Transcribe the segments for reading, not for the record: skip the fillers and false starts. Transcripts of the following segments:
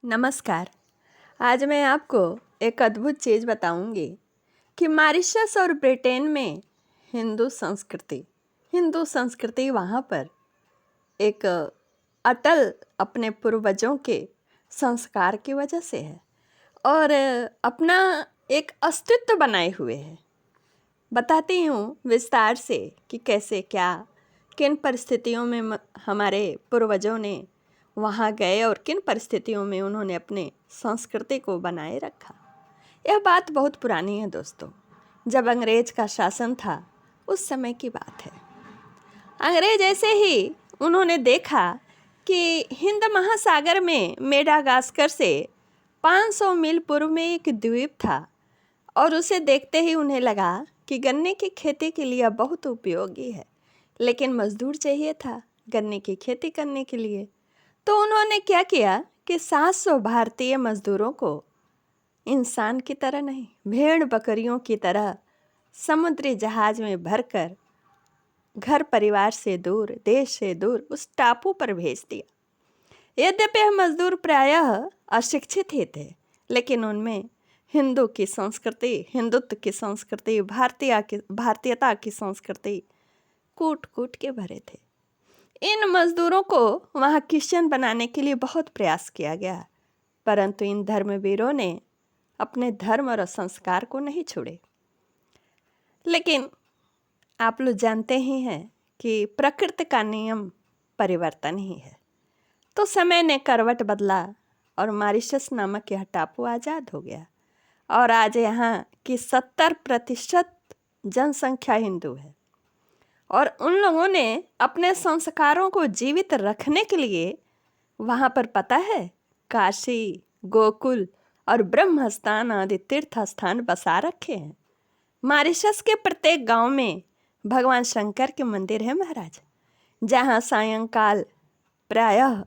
नमस्कार। आज मैं आपको एक अद्भुत चीज़ बताऊंगी कि मॉरिशस और ब्रिटेन में हिंदू संस्कृति वहाँ पर एक अटल अपने पूर्वजों के संस्कार की वजह से है और अपना एक अस्तित्व बनाए हुए है। बताती हूँ विस्तार से कि कैसे क्या किन परिस्थितियों में हमारे पूर्वजों ने वहाँ गए और किन परिस्थितियों में उन्होंने अपने संस्कृति को बनाए रखा। यह बात बहुत पुरानी है दोस्तों, जब अंग्रेज का शासन था उस समय की बात है। अंग्रेज ऐसे ही उन्होंने देखा कि हिंद महासागर में मेडागास्कर से 500 मील पूर्व में एक द्वीप था और उसे देखते ही उन्हें लगा कि गन्ने की खेती के लिए बहुत उपयोगी है, लेकिन मजदूर चाहिए था गन्ने की खेती करने के लिए। तो उन्होंने क्या किया कि 700 भारतीय मजदूरों को इंसान की तरह नहीं, भेड़ बकरियों की तरह समुद्री जहाज में भरकर घर परिवार से दूर, देश से दूर उस टापू पर भेज दिया। यद्यपि यह मजदूर प्रायः अशिक्षित ही थे, लेकिन उनमें हिंदुत्व की संस्कृति, भारतीयता की संस्कृति कूट कूट के भरे थे। इन मजदूरों को वहाँ क्रिश्चियन बनाने के लिए बहुत प्रयास किया गया, परंतु इन धर्मवीरों ने अपने धर्म और संस्कार को नहीं छोड़े। लेकिन आप लोग जानते ही हैं कि प्रकृति का नियम परिवर्तन ही है। तो समय ने करवट बदला और मॉरिशस नामक यह टापू आज़ाद हो गया और आज यहाँ की 70% जनसंख्या हिंदू है। और उन लोगों ने अपने संस्कारों को जीवित रखने के लिए वहाँ पर पता है काशी, गोकुल और ब्रह्मस्थान आदि तीर्थ स्थान बसा रखे हैं। मॉरिशस के प्रत्येक गांव में भगवान शंकर के मंदिर है महाराज, जहाँ सायंकाल प्रायः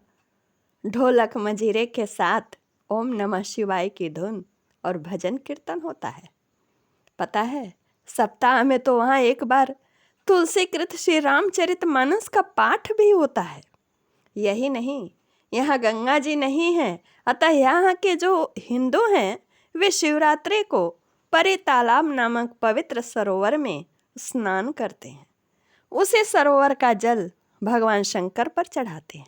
ढोलक मंजीरे के साथ ओम नमः शिवाय की धुन और भजन कीर्तन होता है। पता है सप्ताह में तो वहाँ एक बार तुलसीकृत श्री रामचरितमानस का पाठ भी होता है। यही नहीं, यहाँ गंगा जी नहीं है, अतः यहाँ के जो हिंदू हैं वे शिवरात्रि को परी तालाब नामक पवित्र सरोवर में स्नान करते हैं। उसी सरोवर का जल भगवान शंकर पर चढ़ाते हैं।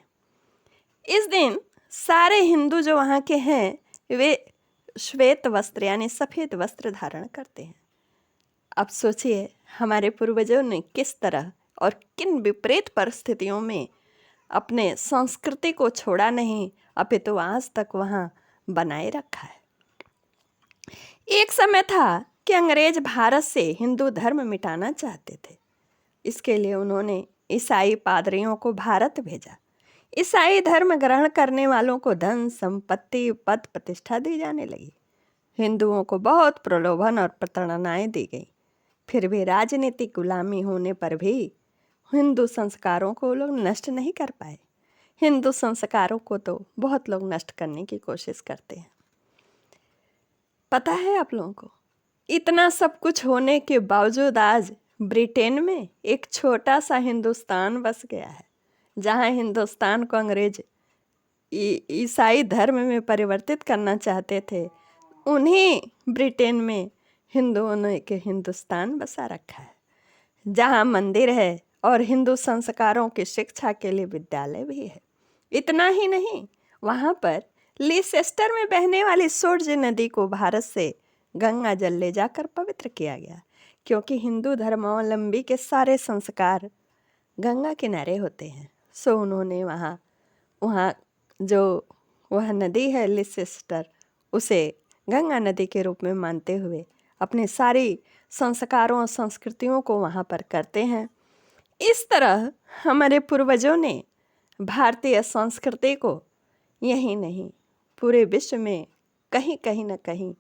इस दिन सारे हिंदू जो वहाँ के हैं वे श्वेत वस्त्र यानी सफ़ेद वस्त्र धारण करते हैं। अब सोचिए हमारे पूर्वजों ने किस तरह और किन विपरीत परिस्थितियों में अपने संस्कृति को छोड़ा नहीं, अपितु आज तक वहाँ बनाए रखा है। एक समय था कि अंग्रेज भारत से हिंदू धर्म मिटाना चाहते थे। इसके लिए उन्होंने ईसाई पादरियों को भारत भेजा। ईसाई धर्म ग्रहण करने वालों को धन संपत्ति पद प्रतिष्ठा दी जाने लगी। हिंदुओं को बहुत प्रलोभन और प्रताड़नाएं दी गई। फिर भी राजनीतिक गुलामी होने पर भी हिंदू संस्कारों को लोग नष्ट नहीं कर पाए। हिंदू संस्कारों को तो बहुत लोग नष्ट करने की कोशिश करते हैं। पता है आप लोगों को, इतना सब कुछ होने के बावजूद आज ब्रिटेन में एक छोटा सा हिंदुस्तान बस गया है, जहाँ हिंदुस्तान को अंग्रेज ईसाई धर्म में परिवर्तित करना चाहते थे। उन्हीं ब्रिटेन में हिंदुओं ने के हिंदुस्तान बसा रखा है, जहाँ मंदिर है और हिंदू संस्कारों की शिक्षा के लिए विद्यालय भी है। इतना ही नहीं, वहाँ पर लीसेस्टर में बहने वाली सोर्ज नदी को भारत से गंगा जल ले जाकर पवित्र किया गया, क्योंकि हिंदू धर्मावलंबी के सारे संस्कार गंगा किनारे होते हैं। सो उन्होंने वहाँ जो वह नदी है लीसेस्टर, उसे गंगा नदी के रूप में मानते हुए अपने सारी संस्कारों और संस्कृतियों को वहाँ पर करते हैं। इस तरह हमारे पूर्वजों ने भारतीय संस्कृति को यही नहीं पूरे विश्व में कहीं कहीं न कहीं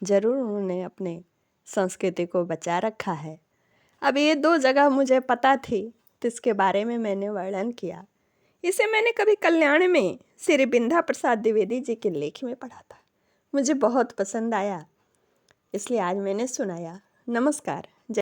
जरूर उन्होंने अपने संस्कृति को बचा रखा है। अब ये 2 जगह मुझे पता थी तो इसके बारे में मैंने वर्णन किया। इसे मैंने कभी कल्याण में श्री बिंधा प्रसाद द्विवेदी जी के लेख में पढ़ा था, मुझे बहुत पसंद आया, इसलिए आज मैंने सुनाया। नमस्कार।